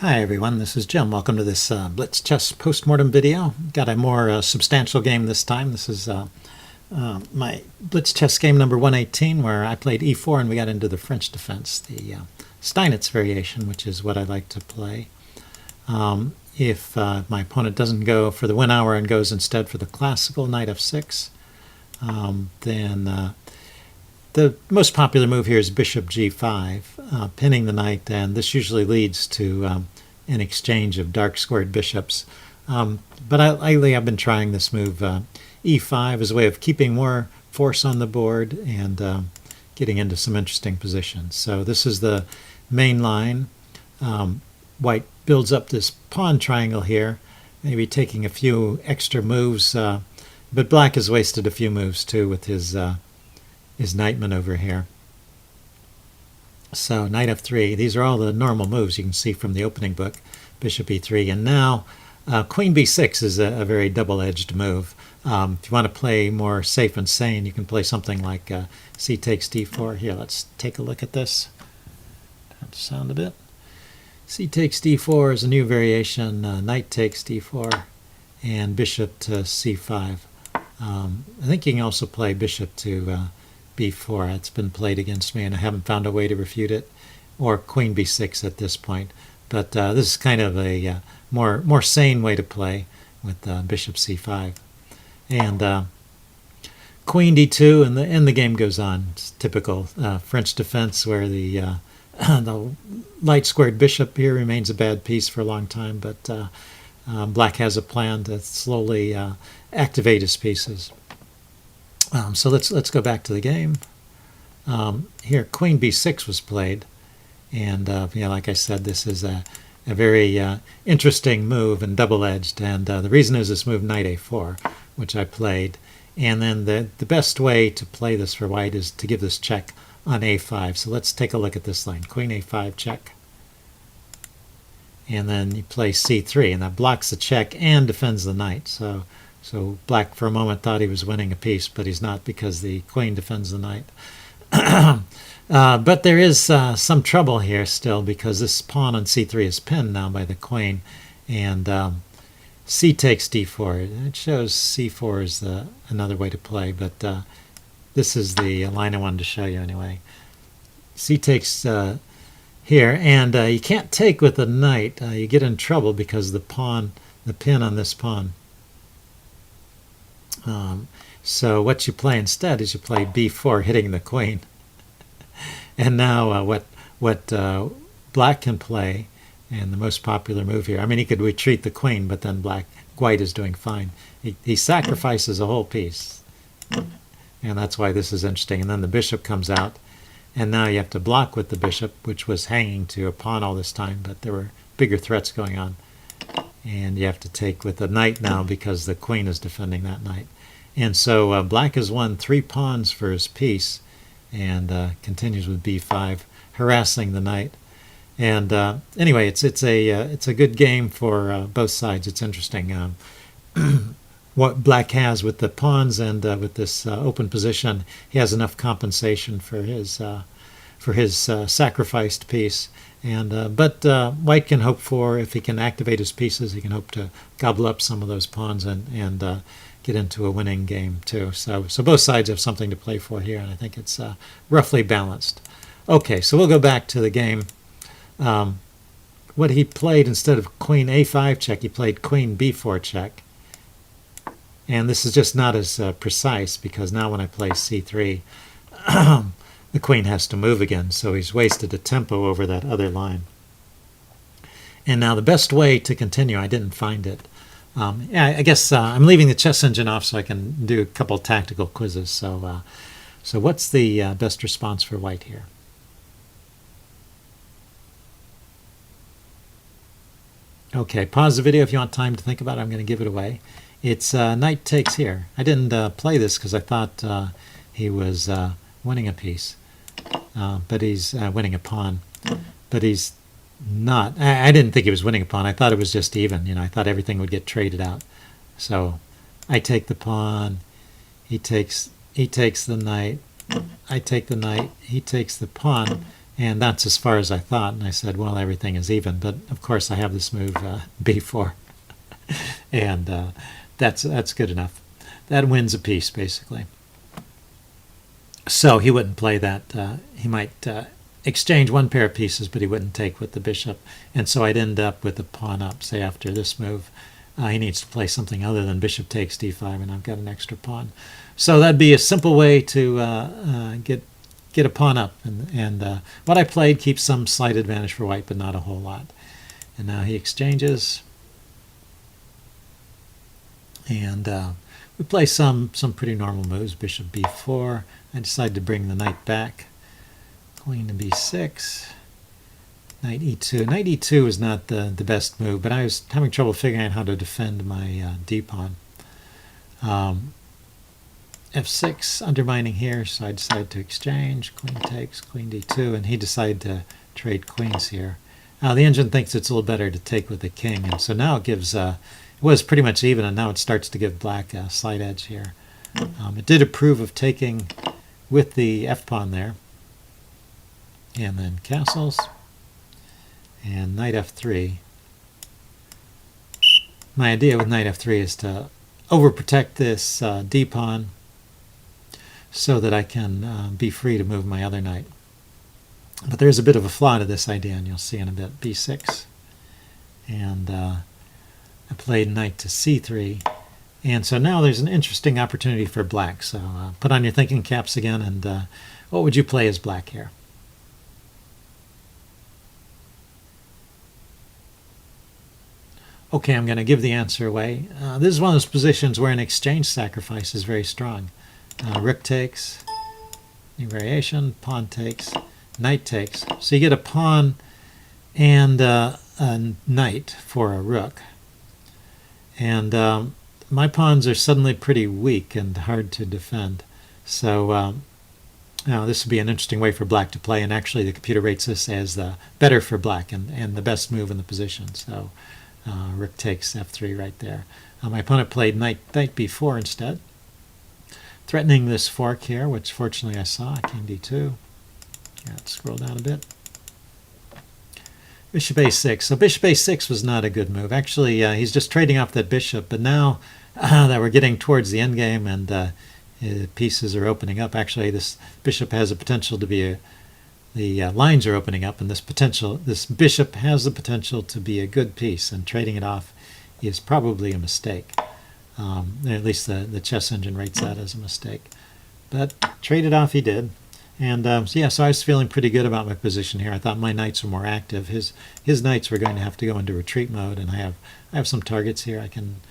Hi everyone, this is Jim. Welcome to this Blitz chess postmortem video. Got a more substantial game this time. This is my Blitz chess game number 118, where I played e4 and we got into the French defense, the Steinitz variation, which is what I like to play. If my opponent doesn't go for the win hour and goes instead for the classical knight f6, then the most popular move here is bishop g5, pinning the knight, and this usually leads to an exchange of dark squared bishops. But lately I've been trying this move e5 as a way of keeping more force on the board and getting into some interesting positions. So this is the main line. White builds up this pawn triangle here, maybe taking a few extra moves, but black has wasted a few moves too with his knight maneuver here. So knight f3, these are all the normal moves you can see from the opening book. Bishop e3, and now queen b6 is a very double-edged move. If you want to play more safe and sane, you can play something like c takes d4. Here, let's take a look at this. Turn the sound a bit. C takes d4 is a new variation. Knight takes d4 and bishop to c5. I think you can also play bishop to b4. It's been played against me and I haven't found a way to refute it, or queen b6 at this point. But this is kind of a more sane way to play with bishop c5. And queen d2, and the game goes on. It's typical French defense, where the light squared bishop here remains a bad piece for a long time, but black has a plan to slowly activate his pieces. So let's go back to the game. Here, queen b6 was played, and like I said, this is a very interesting move and double-edged. And the reason is this move knight a4, which I played. And then the best way to play this for white is to give this check on a5. So let's take a look at this line: queen a5 check, and then you play c3, and that blocks the check and defends the knight. So black for a moment thought he was winning a piece, but he's not, because the queen defends the knight. But there is some trouble here still, because this pawn on c3 is pinned now by the queen, and c takes d4. It shows c4 is another way to play, but this is the line I wanted to show you anyway. C takes here, and you can't take with the knight. You get in trouble because the pin on this pawn. So what you play instead is you play b4, hitting the queen. And now what black can play, and the most popular move here, I mean, he could retreat the queen, but then white is doing fine. He sacrifices a whole piece, and that's why this is interesting. And then the bishop comes out, and now you have to block with the bishop, which was hanging to a pawn all this time, but there were bigger threats going on. And you have to take with the knight now, because the queen is defending that knight. And so black has won 3 pawns for his piece, and continues with b5, harassing the knight. And anyway, it's a good game for both sides. It's interesting what black has with the pawns, and with this open position, he has enough compensation for his sacrificed piece. And but white can hope for, if he can activate his pieces, he can hope to gobble up some of those pawns and get into a winning game too. So both sides have something to play for here, and I think it's roughly balanced. Okay, so we'll go back to the game. What he played, instead of queen a5 check, he played queen b4 check. And this is just not as precise, because now when I play c3, the queen has to move again, so he's wasted a tempo over that other line. And now the best way to continue, I didn't find it. I guess I'm leaving the chess engine off so I can do a couple tactical quizzes. So what's the best response for white here? Okay, pause the video if you want time to think about it. I'm going to give it away. It's knight takes here. I didn't play this because I thought he was winning a piece. But he's winning a pawn. But he's not. I didn't think he was winning a pawn. I thought it was just even. I thought everything would get traded out. So I take the pawn. He takes the knight. I take the knight. He takes the pawn. And that's as far as I thought. And I said, well, everything is even. But of course, I have this move b4, and that's good enough. That wins a piece basically. So he wouldn't play that. He might exchange one pair of pieces, but he wouldn't take with the bishop. And so I'd end up with a pawn up, say after this move. He needs to play something other than bishop takes d5, and I've got an extra pawn. So that'd be a simple way to get a pawn up. And what I played keeps some slight advantage for white, but not a whole lot. And now he exchanges. And we play some pretty normal moves. Bishop b4. I decide to bring the knight back. Queen to b6. Knight e2. Knight e2 is not the best move, but I was having trouble figuring out how to defend my d-pawn. f6 undermining here, so I decided to exchange. Queen takes, queen d2, and he decided to trade queens here. Now the engine thinks it's a little better to take with the king, and so now it gives, it was pretty much even, and now it starts to give black a slight edge here. It did approve of taking with the f-pawn there, and then castles. And knight f3. My idea with knight f3 is to overprotect this d-pawn so that I can be free to move my other knight. But there's a bit of a flaw to this idea, and you'll see in a bit. b6. And I played knight to c3. And so now there's an interesting opportunity for black. So put on your thinking caps again, and what would you play as black here? Okay, I'm going to give the answer away. This is one of those positions where an exchange sacrifice is very strong. Rook takes, new variation, pawn takes, knight takes. So you get a pawn and a knight for a rook. And my pawns are suddenly pretty weak and hard to defend. So now this would be an interesting way for black to play, and actually the computer rates this as the better for black and the best move in the position. So rook takes f3 right there. My opponent played knight b4 instead, threatening this fork here, which fortunately I saw. King d2. Let's scroll down a bit. Bishop a6. So bishop a6 was not a good move. Actually, he's just trading off that bishop, but now that we're getting towards the end game and pieces are opening up, actually this bishop has a potential to be the lines are opening up, and this bishop has the potential to be a good piece, and trading it off is probably a mistake. At least the chess engine rates that as a mistake. But trade it off he did. And so I was feeling pretty good about my position here. I thought my knights were more active. His knights were going to have to go into retreat mode, and I have some targets here I can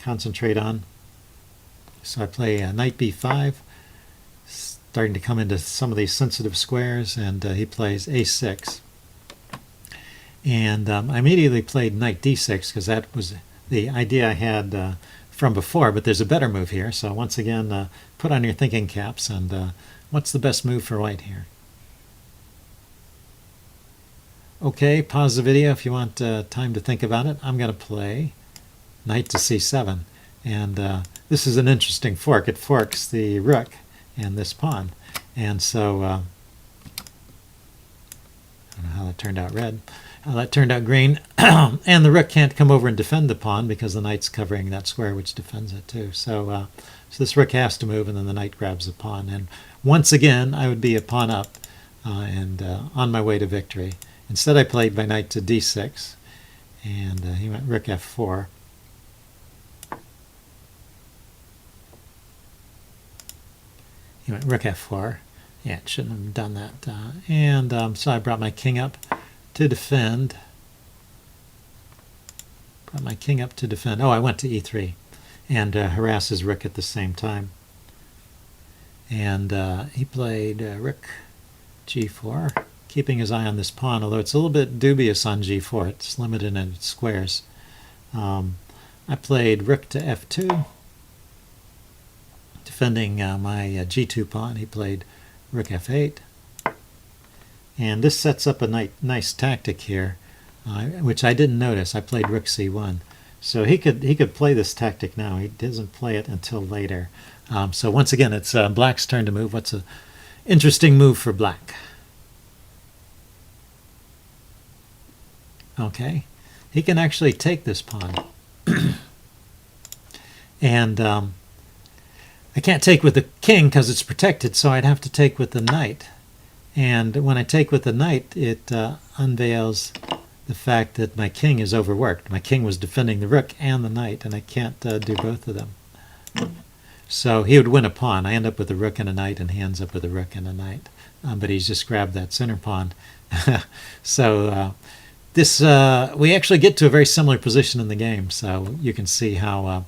concentrate on. So I play knight b5. Starting to come into some of these sensitive squares, and he plays a6. And I immediately played knight d6 because that was the idea I had from before, but there's a better move here. So once again, put on your thinking caps, and what's the best move for white here? Okay, pause the video if you want time to think about it. I'm going to play knight to c7. And this is an interesting fork. It forks the rook and this pawn, and so I don't know how that turned out red. That turned out green, and the rook can't come over and defend the pawn because the knight's covering that square which defends it too. So this rook has to move, and then the knight grabs the pawn, and once again I would be a pawn up and on my way to victory. Instead I played my knight to d6, and he went rook f4. He went rook f4. Yeah, it shouldn't have done that. So I brought my king up to defend. Brought my king up to defend. Oh, I went to e3 and harass his rook at the same time. And he played rook g4, keeping his eye on this pawn, although it's a little bit dubious on g4. It's limited in its squares. I played rook to f2. Defending my g2 pawn. He played rook f8, and this sets up a nice tactic here, which I didn't notice. I played rook c1, so he could play this tactic now. He doesn't play it until later. So once again, it's black's turn to move. What's an interesting move for black? Okay, he can actually take this pawn. And I can't take with the king because it's protected, so I'd have to take with the knight. And when I take with the knight, it unveils the fact that my king is overworked. My king was defending the rook and the knight, and I can't do both of them. So he would win a pawn. I end up with a rook and a knight, and he ends up with a rook and a knight. But he's just grabbed that center pawn. So this we actually get to a very similar position in the game. So you can see how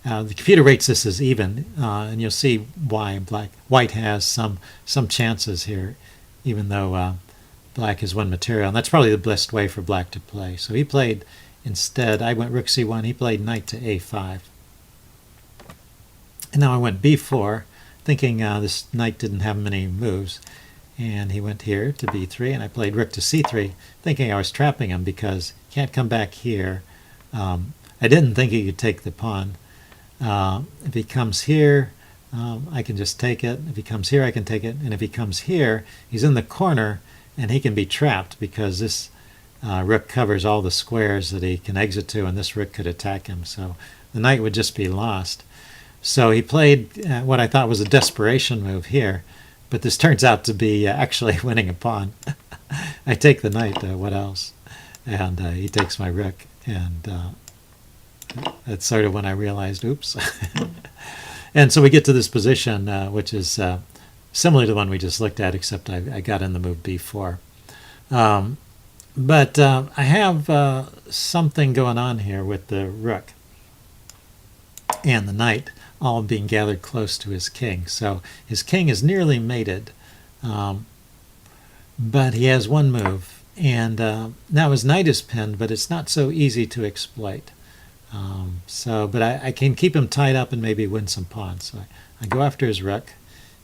the computer rates this as even, and you'll see why white has some chances here, even though black has one material. And that's probably the best way for black to play. So he played instead, I went rook c1, he played knight to a5. And now I went b4, thinking this knight didn't have many moves. And he went here to b3, and I played rook to c3, thinking I was trapping him because he can't come back here. I didn't think he could take the pawn. If he comes here, I can just take it. If he comes here, I can take it. And if he comes here, he's in the corner, and he can be trapped because this rook covers all the squares that he can exit to, and this rook could attack him. So the knight would just be lost. So he played what I thought was a desperation move here, but this turns out to be actually winning a pawn. I take the knight, what else? And he takes my rook, and that's sort of when I realized, oops. And so we get to this position, which is similar to the one we just looked at, except I got in the move b4. But I have something going on here with the rook and the knight all being gathered close to his king. So his king is nearly mated, but he has one move. And now his knight is pinned, but it's not so easy to exploit. But I can keep him tied up and maybe win some pawns. So I go after his rook.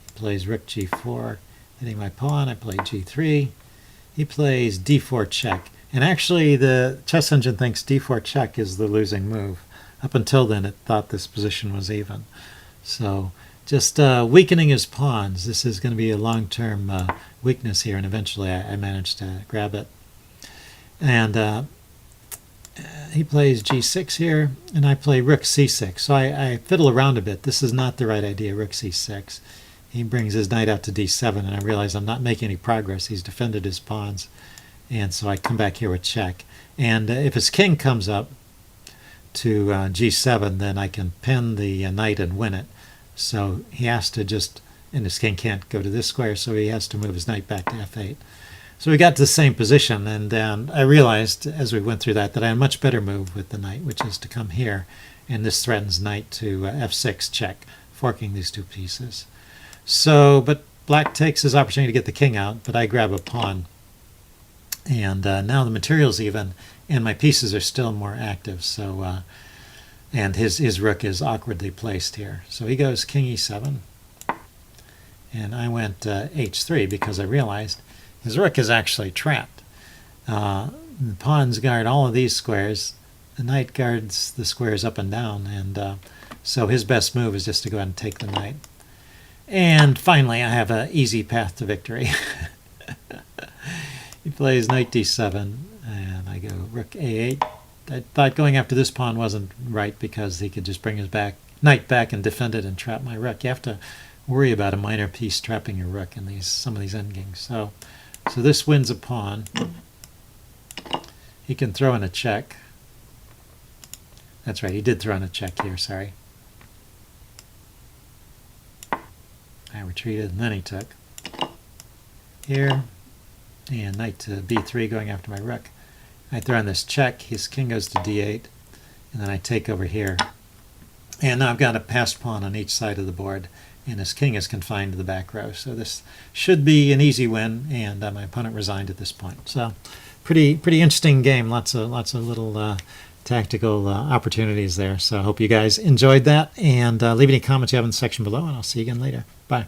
He plays rook g4, hitting my pawn. I play g3. He plays d4 check. And actually, the chess engine thinks d4 check is the losing move. Up until then, it thought this position was even. So just weakening his pawns. This is going to be a long-term weakness here, and eventually I managed to grab it. And he plays g6 here, and I play rook c6. So I fiddle around a bit. This is not the right idea, rook c6. He brings his knight out to d7, and I realize I'm not making any progress. He's defended his pawns, and so I come back here with check. And if his king comes up to g7, then I can pin the knight and win it. So he has to just, and his king can't go to this square, so he has to move his knight back to f8. So we got to the same position, and I realized as we went through that I had a much better move with the knight, which is to come here, and this threatens knight to f6 check, forking these two pieces. So, but black takes his opportunity to get the king out, but I grab a pawn. And now the material's even, and my pieces are still more active. So, and his rook is awkwardly placed here. So he goes king e7, and I went h3 because I realized his rook is actually trapped. The pawns guard all of these squares. The knight guards the squares up and down, and so his best move is just to go ahead and take the knight. And finally, I have an easy path to victory. He plays knight d7, and I go rook a8. I thought going after this pawn wasn't right because he could just bring his knight back and defend it and trap my rook. You have to worry about a minor piece trapping your rook in some of these endgames. So this wins a pawn. He can throw in a check. That's right, he did throw in a check here, sorry. I retreated, and then he took here, and knight to b3 going after my rook. I throw in this check, his king goes to d8, and then I take over here. And now I've got a passed pawn on each side of the board, and his king is confined to the back row. So this should be an easy win, and my opponent resigned at this point. So pretty interesting game, lots of little tactical opportunities there. So I hope you guys enjoyed that, and leave any comments you have in the section below, and I'll see you again later. Bye.